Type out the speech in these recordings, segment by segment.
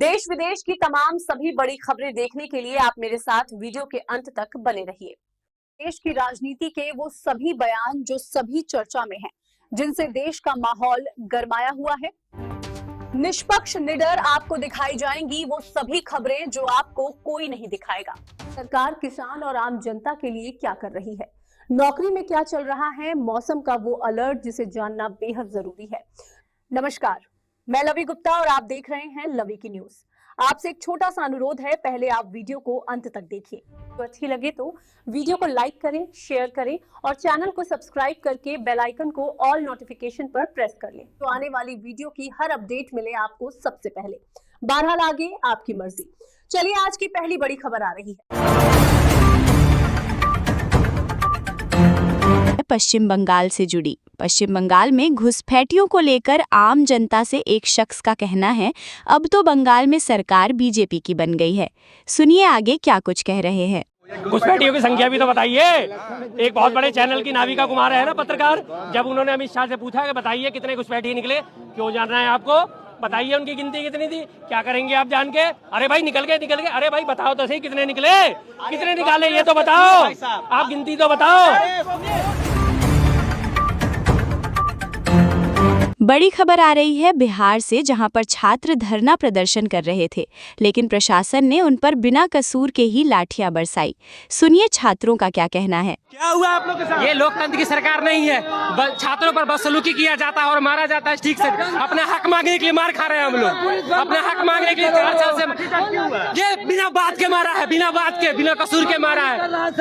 देश विदेश की तमाम सभी बड़ी खबरें देखने के लिए आप मेरे साथ वीडियो के अंत तक बने रहिए। देश की राजनीति के वो सभी बयान जो सभी चर्चा में हैं, जिनसे देश का माहौल गरमाया हुआ है। निष्पक्ष निडर आपको दिखाई जाएंगी वो सभी खबरें जो आपको कोई नहीं दिखाएगा। सरकार किसान और आम जनता के लिए क्या कर रही है, नौकरी में क्या चल रहा है, मौसम का वो अलर्ट जिसे जानना बेहद जरूरी है। नमस्कार, मैं लवी गुप्ता और आप देख रहे हैं लवी की न्यूज। आपसे एक छोटा सा अनुरोध है, पहले आप वीडियो को अंत तक देखिए। तो अच्छी लगे तो वीडियो को लाइक करें, शेयर करें और चैनल को सब्सक्राइब करके बेल आइकन को ऑल नोटिफिकेशन पर प्रेस कर लें, तो आने वाली वीडियो की हर अपडेट मिले आपको सबसे पहले। बहरहाल आगे आपकी मर्जी। चलिए आज की पहली बड़ी खबर आ रही है पश्चिम बंगाल से जुड़ी। पश्चिम बंगाल में घुसपैठियों को लेकर आम जनता से एक शख्स का कहना है, अब तो बंगाल में सरकार बीजेपी की बन गई है। सुनिए आगे क्या कुछ कह रहे हैं। घुसपैठियों की संख्या भी तो बताइए। एक बहुत बड़े चैनल की नाविका कुमार है ना पत्रकार, जब उन्होंने अमित शाह से पूछा कि बताइए कितने घुसपैठिए निकले, क्यों जानना है आपको, बताइए उनकी गिनती कितनी थी, क्या करेंगे आप जान के। अरे भाई निकल गए, अरे भाई बताओ तो सही कितने निकले, कितने निकाले ये तो बताओ, आप गिनती तो बताओ। बड़ी खबर आ रही है बिहार से, जहां पर छात्र धरना प्रदर्शन कर रहे थे, लेकिन प्रशासन ने उन पर बिना कसूर के ही लाठियां बरसाई। सुनिए छात्रों का क्या कहना है। क्या हुआ आप लोग के साथ? ये लोकतंत्र की सरकार नहीं है, छात्रों पर बदसलूकी किया जाता है और मारा जाता है। ठीक से अपना हक मांगने के लिए मार खा रहे हैं हम लोग, अपना हक मांगने के लिए 4 साल से ये बिना बात के मारा है, बिना बात के, बिना कसूर के मारा है,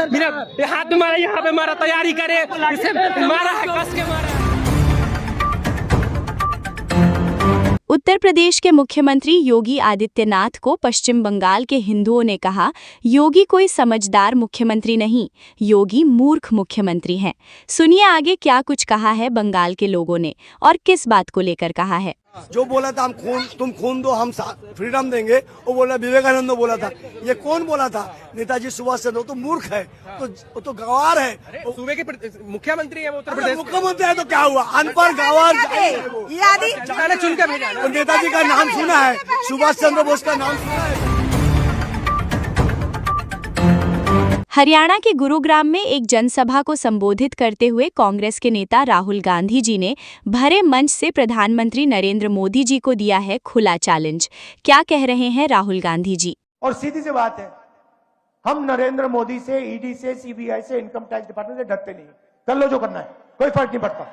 बिना हाथ में मारा, यहाँ पे मारा, तैयारी करे इसे मारा है, कस के मारा है। उत्तर प्रदेश के मुख्यमंत्री योगी आदित्यनाथ को पश्चिम बंगाल के हिंदुओं ने कहा, योगी कोई समझदार मुख्यमंत्री नहीं, योगी मूर्ख मुख्यमंत्री हैं। सुनिए आगे क्या कुछ कहा है बंगाल के लोगों ने और किस बात को लेकर कहा है। जो बोला था तुम खून दो हम फ्रीडम देंगे, वो बोला विवेकानंद बोला था। ये कौन बोला था? नेताजी सुभाष चंद्र। तो मूर्ख है, तो गंवार है। सूबे के मुख्यमंत्री है, उत्तर प्रदेश मुख्यमंत्री है तो क्या हुआ? अनपढ़ गंवार चुन कर भेजा। नेताजी का नाम सुना है, सुभाष चंद्र बोस का नाम सुना है। हरियाणा के गुरुग्राम में एक जनसभा को संबोधित करते हुए कांग्रेस के नेता राहुल गांधी जी ने भरे मंच से प्रधानमंत्री नरेंद्र मोदी जी को दिया है खुला चैलेंज। क्या कह रहे हैं राहुल गांधी जी? और सीधी सी बात है, हम नरेंद्र मोदी से, ईडी से, सीबीआई से, इनकम टैक्स डिपार्टमेंट से डरते नहीं। कर लो जो करना है, कोई फर्क नहीं पड़ता।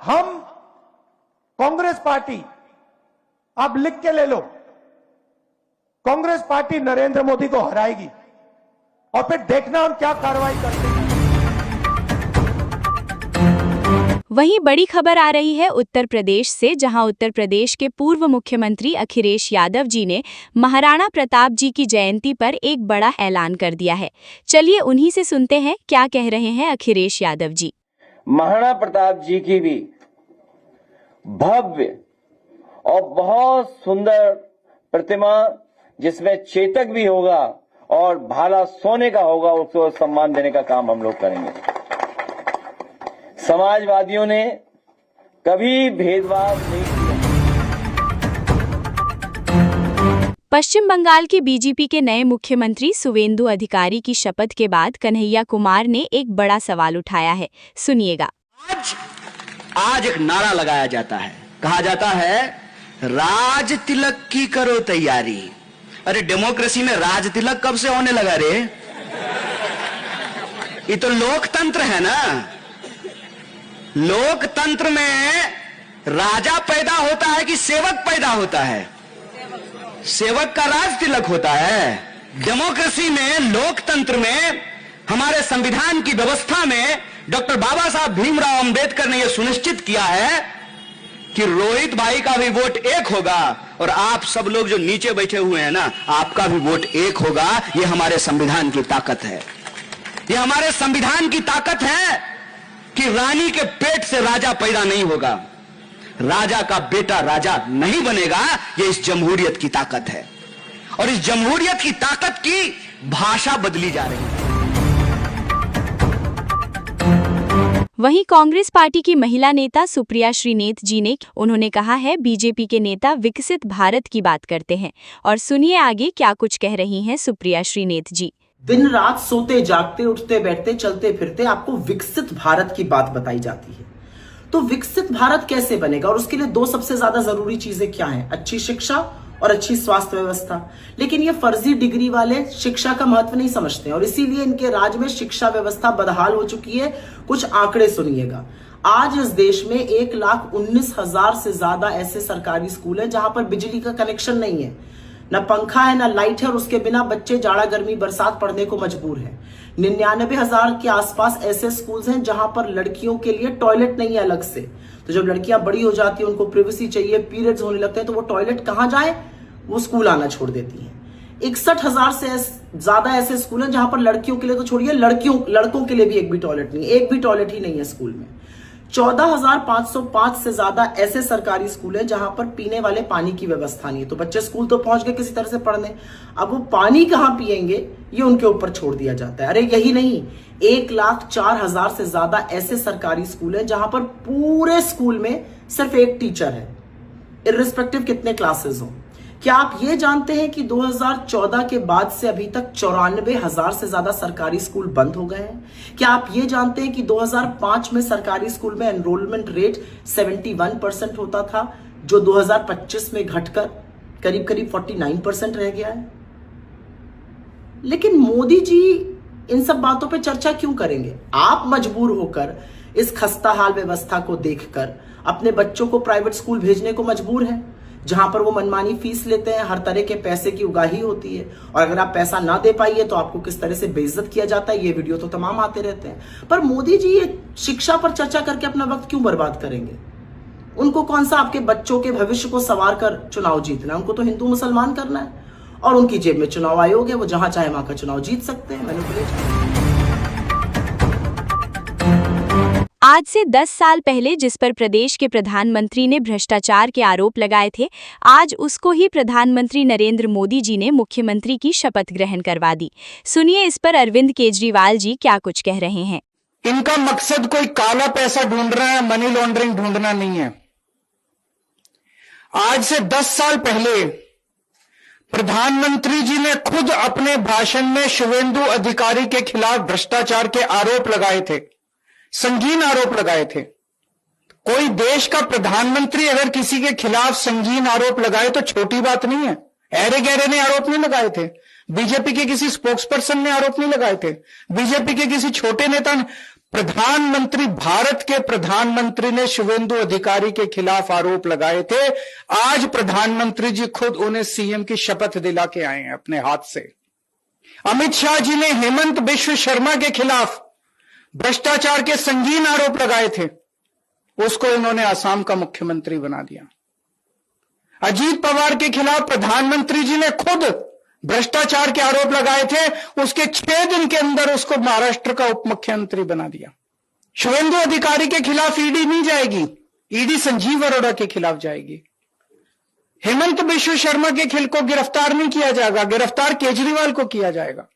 हम कांग्रेस पार्टी, आप लिख के ले लो, कांग्रेस पार्टी नरेंद्र मोदी को हराएगी और फिर देखना हम क्या कार्रवाई करते हैं। वहीं बड़ी खबर आ रही है उत्तर प्रदेश से, जहां उत्तर प्रदेश के पूर्व मुख्यमंत्री अखिलेश यादव जी ने महाराणा प्रताप जी की जयंती पर एक बड़ा ऐलान कर दिया है। चलिए उन्हीं से सुनते हैं क्या कह रहे हैं अखिलेश यादव जी। महाराणा प्रताप जी की भी भव्य और बहुत सुंदर प्रतिमा, जिसमें चेतक भी होगा और भाला सोने का होगा, उसको सम्मान देने का काम हम लोग करेंगे। समाजवादियों ने कभी भेदभाव नहीं किया। पश्चिम बंगाल के बीजेपी के नए मुख्यमंत्री सुवेंदु अधिकारी की शपथ के बाद कन्हैया कुमार ने एक बड़ा सवाल उठाया है। सुनिएगा। आज एक नारा लगाया जाता है, कहा जाता है राज तिलक की करो तैयारी। अरे डेमोक्रेसी में राज तिलक कब से होने लगा रे? ये तो लोकतंत्र है ना। लोकतंत्र में राजा पैदा होता है कि सेवक पैदा होता है? सेवक का राज तिलक होता है। डेमोक्रेसी में, लोकतंत्र में, हमारे संविधान की व्यवस्था में डॉक्टर बाबा साहब भीमराव अंबेडकर ने यह सुनिश्चित किया है कि रोहित भाई का भी वोट एक होगा और आप सब लोग जो नीचे बैठे हुए हैं ना, आपका भी वोट एक होगा। ये हमारे संविधान की ताकत है। ये हमारे संविधान की ताकत है कि रानी के पेट से राजा पैदा नहीं होगा, राजा का बेटा राजा नहीं बनेगा। ये इस जमहूरियत की ताकत है और इस जमहूरियत की ताकत की भाषा बदली जा रही है। वहीं कांग्रेस पार्टी की महिला नेता सुप्रिया श्रीनेत जी ने उन्होंने कहा है बीजेपी के नेता विकसित भारत की बात करते हैं और सुनिए आगे क्या कुछ कह रही हैं सुप्रिया श्रीनेत जी। दिन रात सोते जागते उठते बैठते चलते फिरते आपको विकसित भारत की बात बताई जाती है। तो विकसित भारत कैसे बनेगा और उसके लिए दो सबसे ज्यादा जरूरी चीजें क्या हैं? अच्छी शिक्षा और अच्छी स्वास्थ्य व्यवस्था। लेकिन ये फर्जी डिग्री वाले शिक्षा का महत्व नहीं समझते हैं और इसीलिए इनके राज्य में शिक्षा व्यवस्था बदहाल हो चुकी है। कुछ आंकड़े सुनिएगा। आज इस देश में 1,19,000 से ज्यादा ऐसे सरकारी स्कूल हैं जहां पर बिजली का कनेक्शन नहीं है, न पंखा है, न लाइट है और उसके बिना बच्चे जाड़ा गर्मी बरसात पढ़ने को मजबूर हैं। 99,000 के आसपास ऐसे स्कूल्स हैं जहां पर लड़कियों के लिए टॉयलेट नहीं है अलग से। तो जब लड़कियां बड़ी हो जाती हैं, उनको प्राइवेसी चाहिए, पीरियड्स होने लगते हैं, तो वो टॉयलेट कहां जाए? वो स्कूल आना छोड़ देती हैं। 61,000 से ज्यादा ऐसे स्कूल हैं जहां पर लड़कियों के लिए तो छोड़िए, लड़कों के लिए भी एक भी टॉयलेट नहीं है, एक भी टॉयलेट ही नहीं है स्कूल में। 14,505 से ज्यादा ऐसे सरकारी स्कूल हैं जहां पर पीने वाले पानी की व्यवस्था नहीं है। तो बच्चे स्कूल तो पहुंच गए किसी तरह से पढ़ने, अब वो पानी कहां पिएंगे ये उनके ऊपर छोड़ दिया जाता है। अरे यही नहीं, 1,04,000 से ज्यादा ऐसे सरकारी स्कूल हैं जहां पर पूरे स्कूल में सिर्फ एक टीचर है, इर्रिस्पेक्टिव कितने क्लासेस हो। क्या आप ये जानते हैं कि 2014 के बाद से अभी तक 94,000 से ज्यादा सरकारी स्कूल बंद हो गए हैं? क्या आप ये जानते हैं कि 2005 में सरकारी स्कूल में एनरोलमेंट रेट 71% होता था, जो 2025 में घटकर करीब करीब 49% रह गया है? लेकिन मोदी जी इन सब बातों पे चर्चा क्यों करेंगे? आप मजबूर होकर इस खस्ताहाल व्यवस्था को देखकर अपने बच्चों को प्राइवेट स्कूल भेजने को मजबूर हैं, जहां पर वो मनमानी फीस लेते हैं, हर तरह के पैसे की उगाही होती है और अगर आप पैसा ना दे पाइए तो आपको किस तरह से बेइज्जत किया जाता है, ये वीडियो तो तमाम आते रहते हैं। पर मोदी जी ये शिक्षा पर चर्चा करके अपना वक्त क्यों बर्बाद करेंगे? उनको कौन सा आपके बच्चों के भविष्य को संवार कर चुनाव जीतना है? उनको तो हिंदू मुसलमान करना है और उनकी जेब में चुनाव आयोग है, वो जहां चाहे वहां का चुनाव जीत सकते हैं। आज से 10 साल पहले जिस पर प्रदेश के प्रधानमंत्री ने भ्रष्टाचार के आरोप लगाए थे, आज उसको ही प्रधानमंत्री नरेंद्र मोदी जी ने मुख्यमंत्री की शपथ ग्रहण करवा दी। सुनिए इस पर अरविंद केजरीवाल जी क्या कुछ कह रहे हैं। इनका मकसद कोई काला पैसा ढूंढना है, मनी लॉन्ड्रिंग ढूंढना नहीं है। आज से 10 साल पहले प्रधानमंत्री जी ने खुद अपने भाषण में शुवेंदु अधिकारी के खिलाफ भ्रष्टाचार के आरोप लगाए थे, संगीन आरोप लगाए थे। कोई देश का प्रधानमंत्री अगर किसी के खिलाफ संगीन आरोप लगाए तो छोटी बात नहीं है। ऐरे गहरे ने आरोप नहीं लगाए थे, बीजेपी के किसी स्पोक्सपर्सन ने आरोप नहीं लगाए थे, बीजेपी के किसी छोटे नेता ने। प्रधानमंत्री, भारत के प्रधानमंत्री ने शुवेंदु अधिकारी के खिलाफ आरोप लगाए थे। आज प्रधानमंत्री जी खुद उन्हें सीएम की शपथ दिला के आए हैं अपने हाथ से। अमित शाह जी ने हेमंत बिश्व शर्मा के खिलाफ भ्रष्टाचार के संगीन आरोप लगाए थे, उसको इन्होंने असम का मुख्यमंत्री बना दिया। अजीत पवार के खिलाफ प्रधानमंत्री जी ने खुद भ्रष्टाचार के आरोप लगाए थे, उसके 6 दिन के अंदर उसको महाराष्ट्र का उप मुख्यमंत्री बना दिया। शुवेंदु अधिकारी के खिलाफ ईडी नहीं जाएगी, ईडी संजीव अरोड़ा के खिलाफ जाएगी। हेमंत बिश्व शर्मा के खिल को गिरफ्तार नहीं किया जाएगा, गिरफ्तार केजरीवाल को किया जाएगा।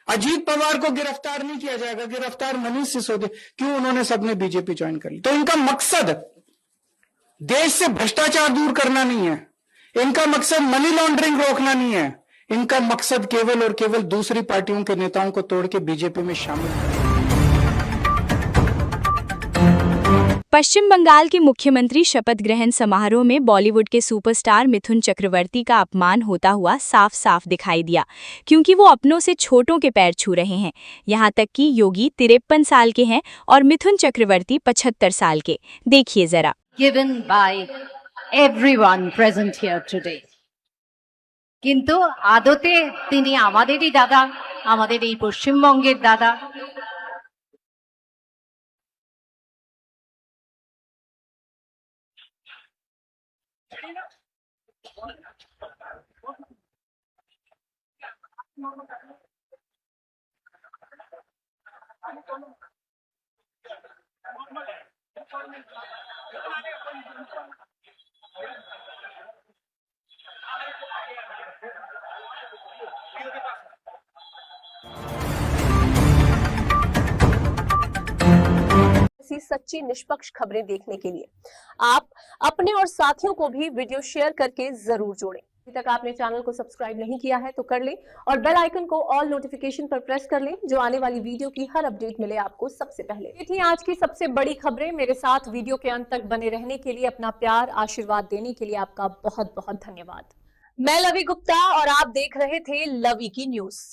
अजीत पवार को गिरफ्तार नहीं किया जाएगा, गिरफ्तार मनीष सिसोदिया। क्यों? उन्होंने सबने बीजेपी ज्वाइन कर ली। तो इनका मकसद देश से भ्रष्टाचार दूर करना नहीं है, इनका मकसद मनी लॉन्ड्रिंग रोकना नहीं है, इनका मकसद केवल और केवल दूसरी पार्टियों के नेताओं को तोड़ के बीजेपी में शामिल करना। पश्चिम बंगाल के मुख्यमंत्री शपथ ग्रहण समारोह में बॉलीवुड के सुपरस्टार मिथुन चक्रवर्ती का अपमान होता हुआ साफ साफ दिखाई दिया, क्योंकि वो अपनों से छोटों के पैर छू रहे हैं। यहाँ तक कि योगी 53 साल के हैं और मिथुन चक्रवर्ती 75 साल के। देखिए जरा। Given by everyone present here today. কিন্তু আদতে তিনি আমাদেরই দাদা, আমাদের এই পশ্চিমবঙ্গের দাদা। ऐसी सच्ची निष्पक्ष खबरें देखने के लिए आप अपने और साथियों को भी वीडियो शेयर करके जरूर जोड़ें। अभी तक आपने चैनल को सब्सक्राइब नहीं किया है तो कर लें और बेल आइकन को ऑल नोटिफिकेशन पर प्रेस कर लें, जो आने वाली वीडियो की हर अपडेट मिले आपको सबसे पहले। ये थी आज की सबसे बड़ी खबरें। मेरे साथ वीडियो के अंत तक बने रहने के लिए, अपना प्यार आशीर्वाद देने के लिए आपका बहुत बहुत धन्यवाद। मैं लवी गुप्ता और आप देख रहे थे लवी की न्यूज।